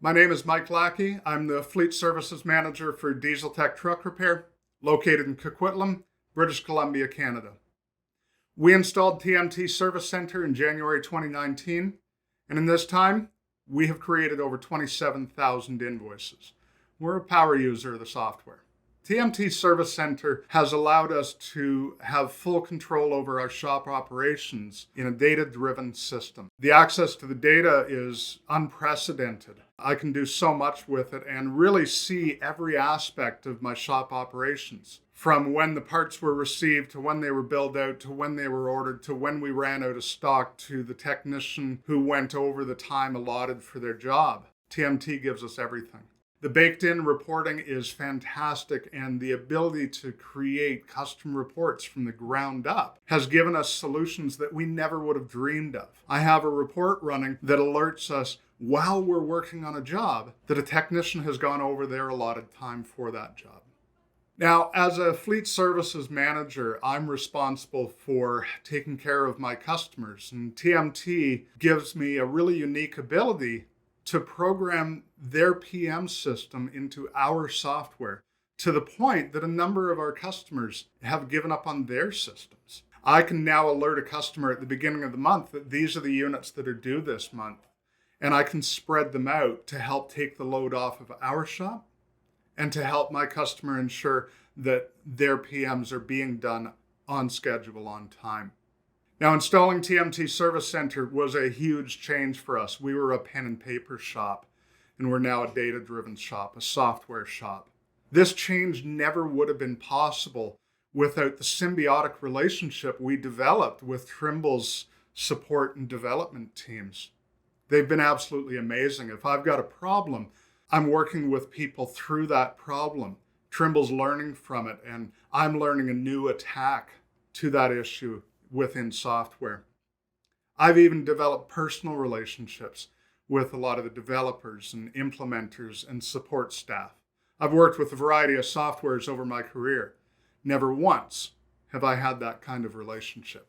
My name is Mike Lackey. I'm the Fleet Services Manager for Dieseltech Truck Repair, located in Coquitlam, British Columbia, Canada. We installed TMT Service Center in January 2019, and in this time, we have created over 27,000 invoices. We're a power user of the software. TMT Service Center has allowed us to have full control over our shop operations in a data-driven system. The access to the data is unprecedented. I can do so much with it and really see every aspect of my shop operations, from when the parts were received to when they were billed out to when they were ordered to when we ran out of stock to the technician who went over the time allotted for their job. TMT gives us everything. The baked-in reporting is fantastic, and the ability to create custom reports from the ground up has given us solutions that we never would have dreamed of. I have a report running that alerts us while we're working on a job that a technician has gone over their allotted time for that job. Now, as a fleet services manager, I'm responsible for taking care of my customers, and TMT gives me a really unique ability to program their PM system into our software to the point that a number of our customers have given up on their systems. I can now alert a customer at the beginning of the month that these are the units that are due this month, and I can spread them out to help take the load off of our shop and to help my customer ensure that their PMs are being done on schedule, on time. Now, installing TMT Service Center was a huge change for us. We were a pen and paper shop, and we're now a data-driven shop, a software shop. This change never would have been possible without the symbiotic relationship we developed with Trimble's support and development teams. They've been absolutely amazing. If I've got a problem, I'm working with people through that problem. Trimble's learning from it, and I'm learning a new attack to that issue within software. I've even developed personal relationships with a lot of the developers and implementers and support staff. I've worked with a variety of softwares over my career. Never once have I had that kind of relationship.